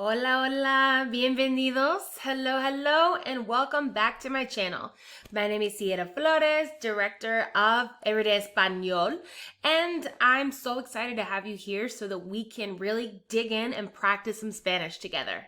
Hola, hola, bienvenidos, hello, and welcome back to my channel. My name is Sierra Flores, director of Everyday Español, and I'm so excited to have you here so that we can really dig in and practice some Spanish together.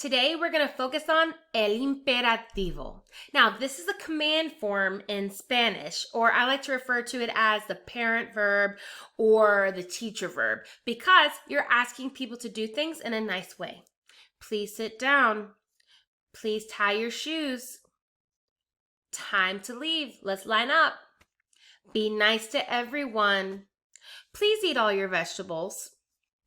Today, we're going to focus on el imperativo. Now, this is a command form in Spanish, or I like to refer to it as the parent verb or the teacher verb, because you're asking people to do things in a nice way. Please sit down. Please tie your shoes. Time to leave. Let's line up. Be nice to everyone. Please eat all your vegetables.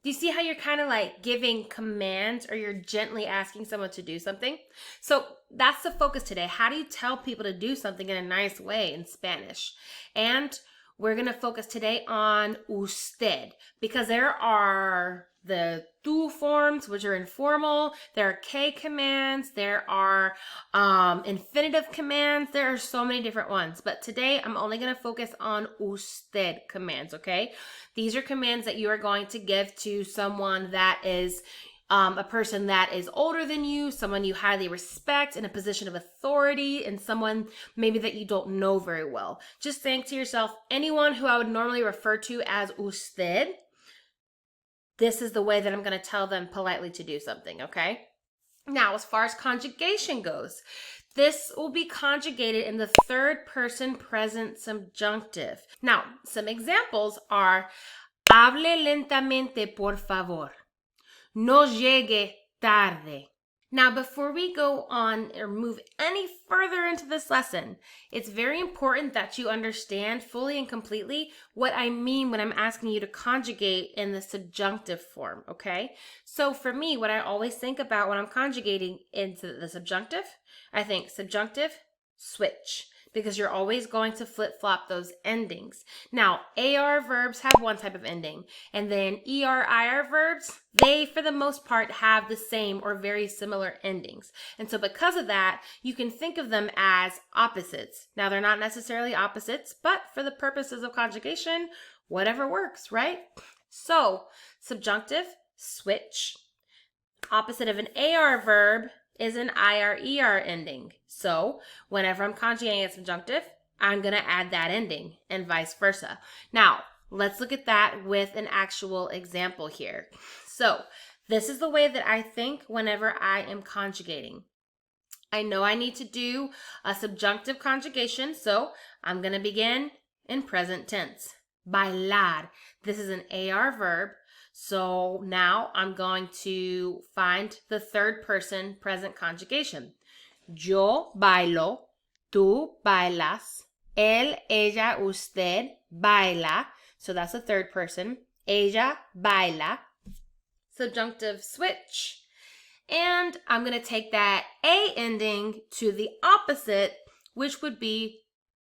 Do you see how you're kind of like giving commands or you're gently asking someone to do something? So that's the focus today. How do you tell people to do something in a nice way in Spanish? And we're going to focus today on usted because there are the tú forms, which are informal. There are que commands. There are infinitive commands. There are so many different ones. But today I'm only going to focus on usted commands, okay? These are commands that you are going to give to someone that is a person that is older than you, someone you highly respect in a position of authority, and someone maybe that you don't know very well. Just think to yourself, anyone who I would normally refer to as usted, this is the way that I'm going to tell them politely to do something, okay? Now, as far as conjugation goes, this will be conjugated in the third person present subjunctive. Now, some examples are hable lentamente, por favor. No llegue tarde. Now, before we go on or move any further into this lesson, it's very important that you understand fully and completely what I mean when I'm asking you to conjugate in the subjunctive form, okay? So for me, what I always think about when I'm conjugating into the subjunctive, I think subjunctive, switch, because you're always going to flip-flop those endings. Now, AR verbs have one type of ending, and then ER, IR verbs, they, for the most part, have the same or very similar endings. And so because of that, you can think of them as opposites. Now, they're not necessarily opposites, but for the purposes of conjugation, whatever works, right? So, subjunctive, switch. Opposite of an AR verb is an IR-ER ending. So whenever I'm conjugating a subjunctive, I'm going to add that ending and vice versa. Now, let's look at that with an actual example here. So this is the way that I think whenever I am conjugating. I know I need to do a subjunctive conjugation, so I'm going to begin in present tense. Bailar. This is an AR verb. So now I'm going to find the third person present conjugation. Yo bailo, tú bailas, él, ella, usted baila. So that's the third person. Ella baila. Subjunctive switch. And I'm going to take that A ending to the opposite, which would be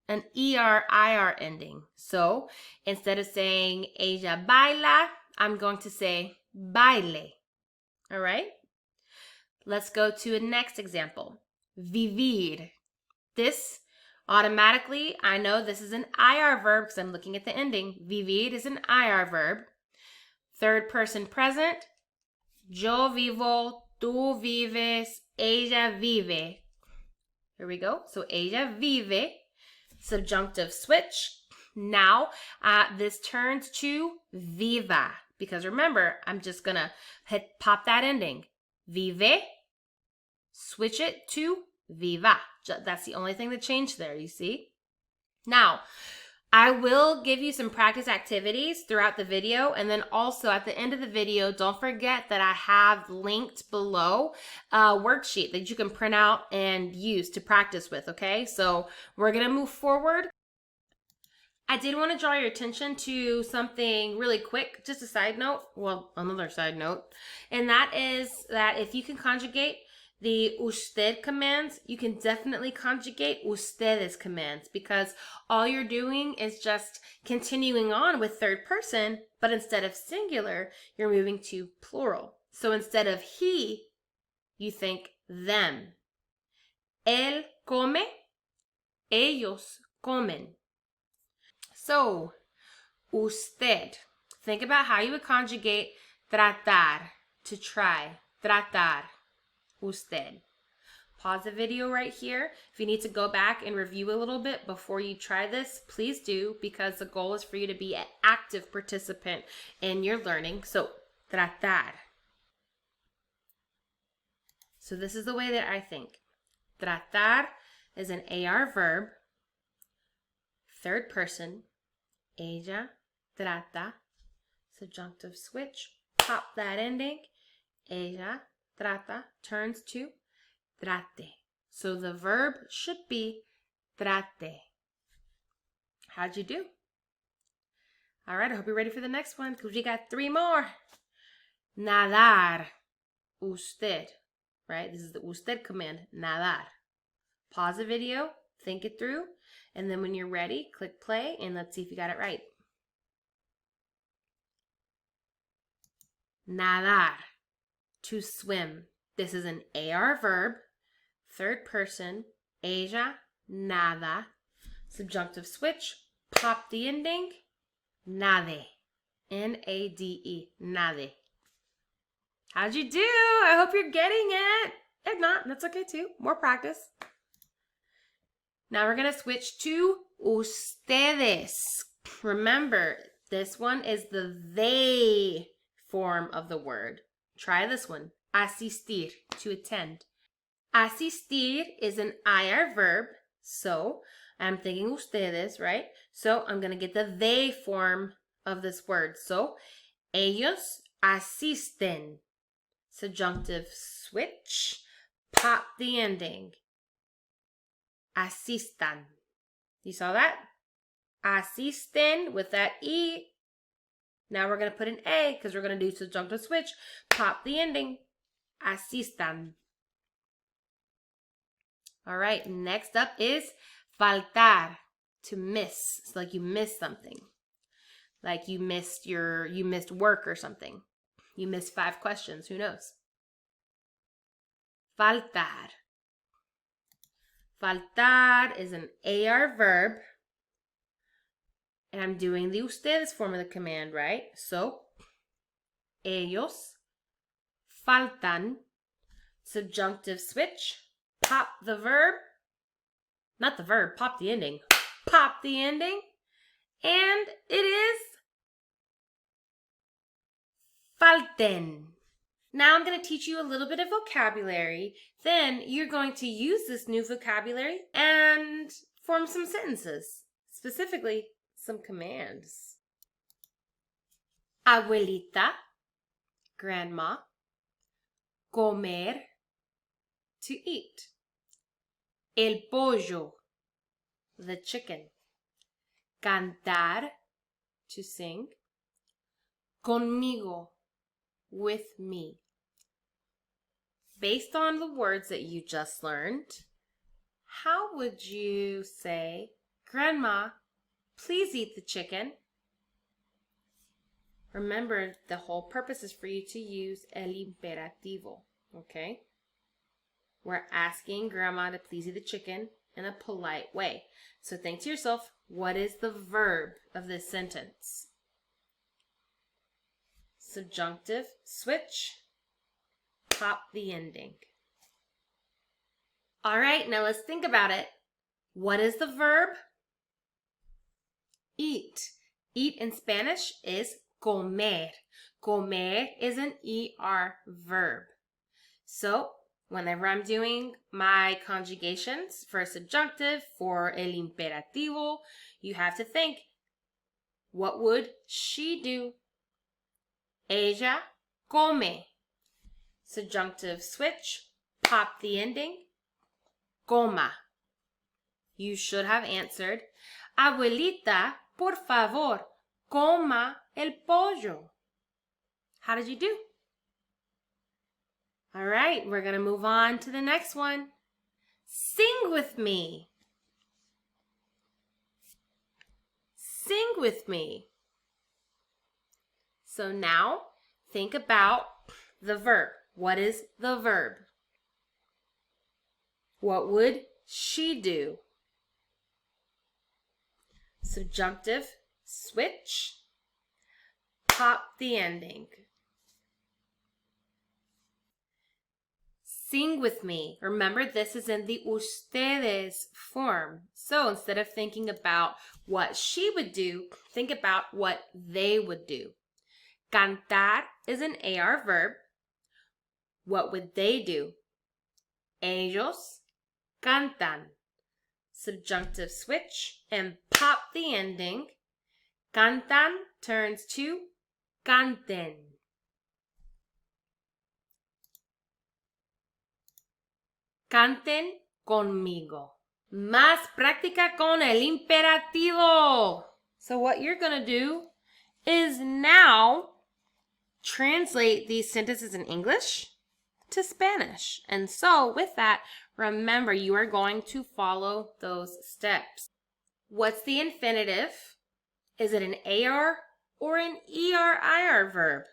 an ER-IR ending. So instead of saying ella baila, I'm going to say baile. All right? Let's go to the next example. Vivir. This automatically, I know this is an IR verb because I'm looking at the ending. Vivir is an IR verb. Third person present. Yo vivo, tú vives, ella vive. Here we go. So ella vive. Subjunctive switch. Now, this turns to viva. Because remember, I'm just going to pop that ending. Vive. Switch it to viva. That's the only thing that changed there, you see? Now, I will give you some practice activities throughout the video. And then also at the end of the video, don't forget that I have linked below a worksheet that you can print out and use to practice with, okay? So we're going to move forward. I did want to draw your attention to something really quick, just a side note, well, another side note, and that is that if you can conjugate the usted commands, you can definitely conjugate ustedes commands because all you're doing is just continuing on with third person, but instead of singular, you're moving to plural. So instead of he, you think them. Él come, ellos comen. So, usted. Think about how you would conjugate tratar, to try. Tratar. Usted. Pause the video right here. If you need to go back and review a little bit before you try this, please do, because the goal is for you to be an active participant in your learning. So, tratar. So this is the way that I think. Tratar is an AR verb, third person. Ella trata, subjunctive switch, pop that ending. Ella trata turns to trate. So the verb should be trate. How'd you do? All right, I hope you're ready for the next one because we got 3 more. Nadar. Usted. Right? This is the usted command. Nadar. Pause the video, think it through, and then when you're ready, click play and let's see if you got it right. Nadar. To swim. This is an AR verb, third person. Ella nada. Subjunctive switch. Pop the ending. Nade. N-A-D-E. Nade. How'd you do? I hope you're getting it. If not, that's okay too. More practice. Now we're going to switch to ustedes. Remember, this one is the they form of the word. Try this one. Asistir, to attend. Asistir is an IR verb, so I'm thinking ustedes, right? So I'm going to get the they form of this word. So, ellos asisten. Subjunctive switch, pop the ending. Asistan. You saw that? Asisten with that E. Now we're going to put an A because we're going to do subjunctive switch. Pop the ending. Asistan. All right, next up is faltar, to miss. It's like you missed something. Like you missed work or something. You missed 5 questions, who knows? Faltar. Faltar is an AR verb. And I'm doing the ustedes form of the command, right? So, ellos faltan. Subjunctive switch. Pop the verb. Not the verb, pop the ending. Pop the ending. And it is falten. Now I'm going to teach you a little bit of vocabulary. Then you're going to use this new vocabulary and form some sentences. Specifically, some commands. Abuelita, grandma. Comer, to eat. El pollo, the chicken. Cantar, to sing. Conmigo, with me. Based on the words that you just learned, how would you say, Grandma, please eat the chicken? Remember, the whole purpose is for you to use el imperativo, okay? We're asking Grandma to please eat the chicken in a polite way. So think to yourself, what is the verb of this sentence? Subjunctive, switch, pop the ending. All right, now let's think about it. What is the verb? Eat. Eat in Spanish is comer. Comer is an ER verb. So, whenever I'm doing my conjugations for subjunctive, for el imperativo, you have to think, what would she do? Ella come. Subjunctive switch, pop the ending, coma. You should have answered, Abuelita, por favor, coma el pollo. How did you do? All right, we're going to move on to the next one. Sing with me. Sing with me. So now, think about the verb. What is the verb? What would she do? Subjunctive, switch, pop the ending. Sing with me. Remember, this is in the ustedes form. So instead of thinking about what she would do, think about what they would do. Cantar is an AR verb. What would they do? Ellos cantan. Subjunctive switch and pop the ending. Cantan turns to canten. Canten conmigo. Más práctica con el imperativo. So what you're going to do is now translate these sentences in English to Spanish. And so with that, remember you are going to follow those steps. What's the infinitive? Is it an AR or an ER-IR verb?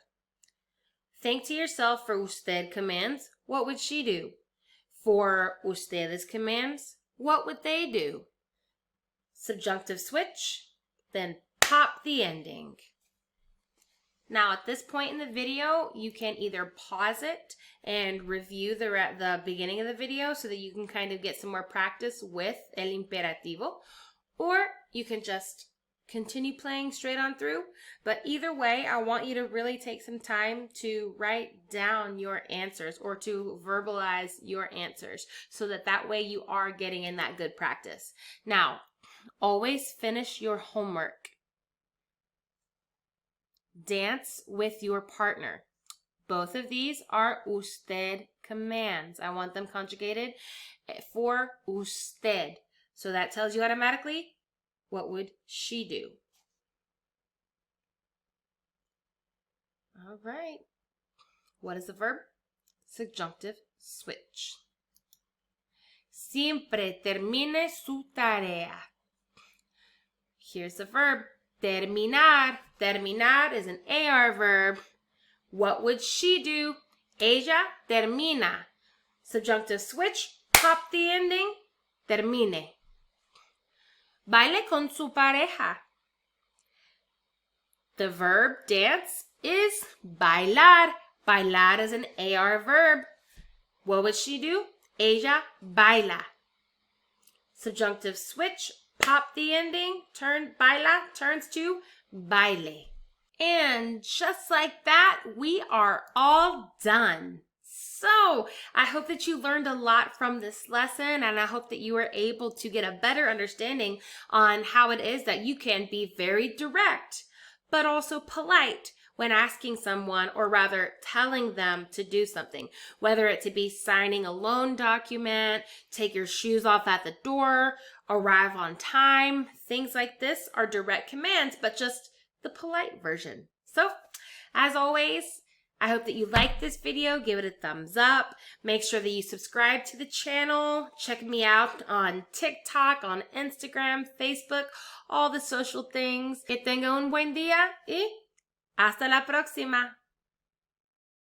Think to yourself for usted commands, what would she do? For ustedes commands, what would they do? Subjunctive switch, then pop the ending. Now at this point in the video, you can either pause it and review the beginning of the video so that you can kind of get some more practice with el imperativo, or you can just continue playing straight on through. But either way, I want you to really take some time to write down your answers or to verbalize your answers so that way you are getting in that good practice. Now, always finish your homework. Dance with your partner. Both of these are usted commands. I want them conjugated for usted. So that tells you automatically, what would she do? All right. What is the verb? Subjunctive switch. Siempre termine su tarea. Here's the verb. Terminar. Terminar is an AR verb. What would she do? Ella termina. Subjunctive switch. Pop the ending. Termine. Baile con su pareja. The verb dance is bailar. Bailar is an AR verb. What would she do? Ella baila. Subjunctive switch, pop the ending, baila turns to baile. And just like that, we are all done. So I hope that you learned a lot from this lesson, and I hope that you were able to get a better understanding on how it is that you can be very direct, but also polite when asking someone, or rather telling them to do something, whether it to be signing a loan document, take your shoes off at the door, arrive on time. Things like this are direct commands, but just the polite version. So as always, I hope that you like this video. Give it a thumbs up. Make sure that you subscribe to the channel. Check me out on TikTok, on Instagram, Facebook, all the social things. Que tenga un buen día y hasta la próxima.